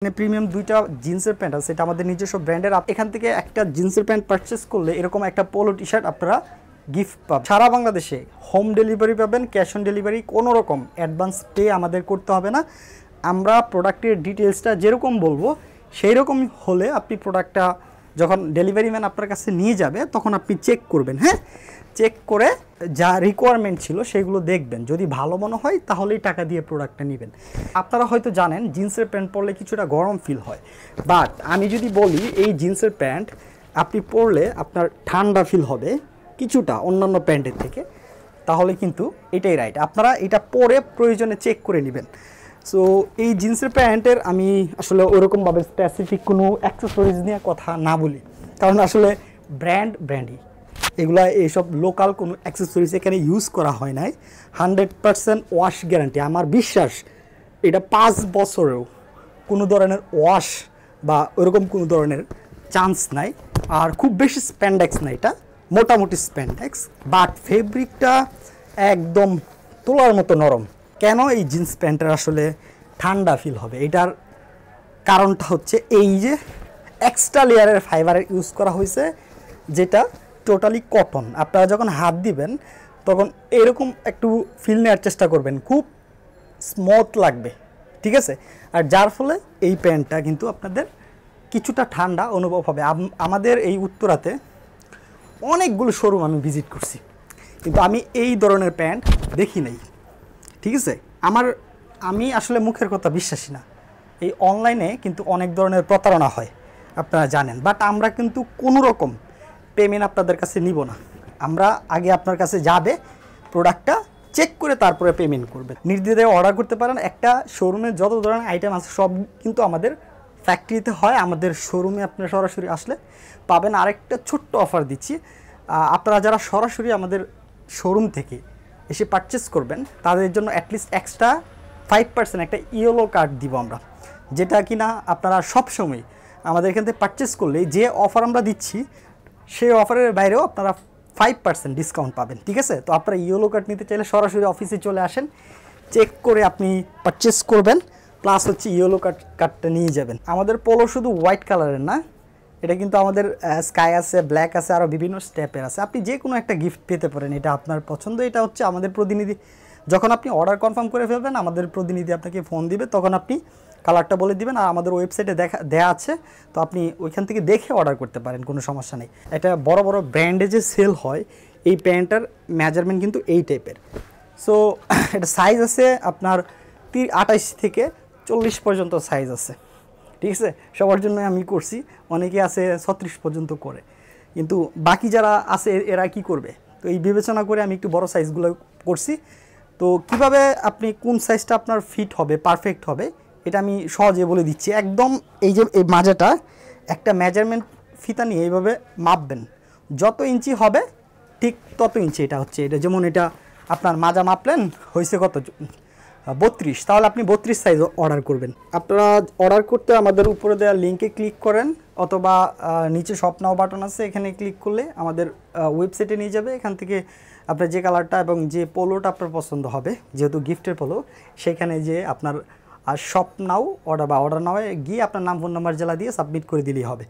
Premium দুইটা জিন্সের pant আছে, এটা আমাদের নিজস্ব ব্র্যান্ডের। এখান থেকে একটা জিন্সের প্যান্ট পারচেস করলে এরকম একটা পোলো টি শার্ট আপনারা গিফট পাবেন। সারা বাংলাদেশে হোম ডেলিভারি পাবেন, ক্যাশ অন ডেলিভারি, কোনো রকম অ্যাডভান্স পে আমাদের করতে হবে না। আমরা প্রোডাক্টের ডিটেলসটা যেরকম বলবো সেই রকম হলে আপনি প্রোডাক্টটা যখন ডেলিভারি ম্যান আপনার কাছে নিয়ে যাবে তখন আপনি চেক করবেন, হ্যাঁ, চেক করে যা রিকোয়ারমেন্ট ছিল সেগুলো দেখবেন, যদি ভালো মনে হয় তাহলেই টাকা দিয়ে প্রোডাক্টটা নেবেন। আপনারা হয়তো জানেন জিন্সের প্যান্ট পরলে কিছুটা গরম ফিল হয়, বাট আমি যদি বলি এই জিন্সের প্যান্ট আপনি পরলে আপনার ঠান্ডা ফিল হবে কিছুটা অন্যান্য প্যান্টের থেকে, তাহলে কিন্তু এটাই রাইট। আপনারা এটা পরে প্রয়োজনে চেক করে নেবেন। সো এই জিন্সের প্যান্টের আমি আসলে ওরকমভাবে স্পেসিফিক কোনো অ্যাক্সেসরিজ নিয়ে কথা না বলি, কারণ আসলে ব্র্যান্ডই এগুলা, এইসব লোকাল কোনো অ্যাক্সেসরিজ এখানে ইউজ করা হয় নাই। 100% ওয়াশ গ্যারান্টি, আমার বিশ্বাস এটা 5 বছরেও কোনো ধরনের ওয়াশ বা ওরকম কোনো ধরনের চান্স নাই। আর খুব বেশি স্প্যান্ডেক্স না, এটা মোটামুটি স্প্যান্ডেক্স, বাট ফেব্রিকটা একদম তোলার মতো নরম। কেন এই জিন্স প্যান্টের আসলে ঠান্ডা ফিল হবে, এটার কারণটা হচ্ছে এই যে এক্সট্রা লেয়ারের ফাইবারের ইউজ করা হয়েছে, যেটা টোটালি কটন। আপনারা যখন হাত দিবেন তখন এরকম একটু ফিল নেওয়ার চেষ্টা করবেন, খুব স্মুথ লাগবে, ঠিক আছে। আর যার ফলে এই প্যান্টটা কিন্তু আপনাদের কিছুটা ঠান্ডা অনুভব হবে। আমাদের এই উত্তরাতে অনেকগুলো শোরুম আমি ভিজিট করছি, কিন্তু আমি এই ধরনের প্যান্ট দেখি নাই, ঠিক আছে। আমি আসলে মুখের কথা বিশ্বাসী না। এই অনলাইনে কিন্তু অনেক ধরনের প্রতারণা হয়, আপনারা জানেন, বাট আমরা কিন্তু কোনো রকম পেমেন্ট আপনাদের কাছে নিব না। আমরা আগে আপনার কাছে যাবে, প্রোডাক্টটা চেক করে তারপরে পেমেন্ট করবে। নির্দ্বিধায় অর্ডার করতে পারেন। একটা শোরুমে যত ধরনের আইটেম আছে সব কিন্তু আমাদের ফ্যাক্টরিতে হয়, আমাদের শোরুমে আপনারা সরাসরি আসলে পাবেন। আরেকটা ছোট্ট অফার দিচ্ছি, আপনারা যারা সরাসরি আমাদের শোরুম থেকে এসে পারচেস করবেন তাদের জন্য অ্যাটলিস্ট এক্সট্রা 5% একটা ইয়েলো কার্ড দিব আমরা, যেটা কিনা আপনারা সবসময় আমাদের এখান থেকে পারচেস করলে যে অফার আমরা দিচ্ছি সেই অফারের বাইরেও আপনারা 5% ডিসকাউন্ট পাবেন, ঠিক আছে। তো আপনারা ইয়েলো কার্ড নিতে চাইলে সরাসরি অফিসে চলে আসেন, চেক করে আপনি পারচেস করবেন, প্লাস হচ্ছে ইয়েলো কার্ডটা নিয়ে যাবেন। আমাদের পোলো শুধু হোয়াইট কালারের না, এটা কিন্তু আমাদের স্কাই আছে, ব্ল্যাক আছে, আরও বিভিন্ন স্টেপের আছে। আপনি যে কোনো একটা গিফট পেতে পারেন, এটা আপনার পছন্দ। এটা হচ্ছে আমাদের প্রতিনিধি, যখন আপনি অর্ডার কনফার্ম করে ফেলবেন আমাদের প্রতিনিধি আপনাকে ফোন দিবে, তখন আপনি কালারটা বলে দিবেন। আর আমাদের ওয়েবসাইটে দেয়া আছে, তো আপনি ওইখান থেকে দেখে অর্ডার করতে পারেন, কোনো সমস্যা নেই। এটা বড় বড় ব্র্যান্ডে যে সেল হয় এই প্যান্টটার মেজারমেন্ট কিন্তু এই টাইপের। সো এটা সাইজ আছে আপনার 28 থেকে 40 পর্যন্ত সাইজ আছে, ঠিক আছে। সবার জন্য আমি করছি, অনেকে আছে 36 পর্যন্ত করে, কিন্তু বাকি যারা আছে এরা কি করবে, তো এই বিবেচনা করে আমি একটু বড় সাইজগুলো করছি। তো কিভাবে আপনি কোন সাইজটা আপনার ফিট হবে, পারফেক্ট হবে, এটা আমি সহজে বলে দিচ্ছি। একদম এই যে এই মাজাটা একটা মেজারমেন্ট ফিতা নিয়ে এইভাবে মাপবেন, যত ইঞ্চি হবে ঠিক তত ইঞ্চি এটা হচ্ছে। এটা যেমন এটা আপনার মাজা মাপলেন হয়েছে কত 32, তাহলে আপনি 32 সাইজ অর্ডার করবেন। আপনারা অর্ডার করতে আমাদের উপরে দেওয়া লিঙ্কে ক্লিক করেন, অথবা নিচে শপ নাও বাটন আছে, এখানে ক্লিক করলে আমাদের ওয়েবসাইটে নিয়ে যাবে। এখান থেকে আপনার যে কালারটা এবং যে পোলোটা আপনার পছন্দ হবে, যেহেতু গিফটের পোলো, সেখানে যে আপনার শপ নাও অর্ডার নাও গিয়ে আপনার নাম, ফোন নাম্বার, জেলা দিয়ে সাবমিট করে দিলেই হবে।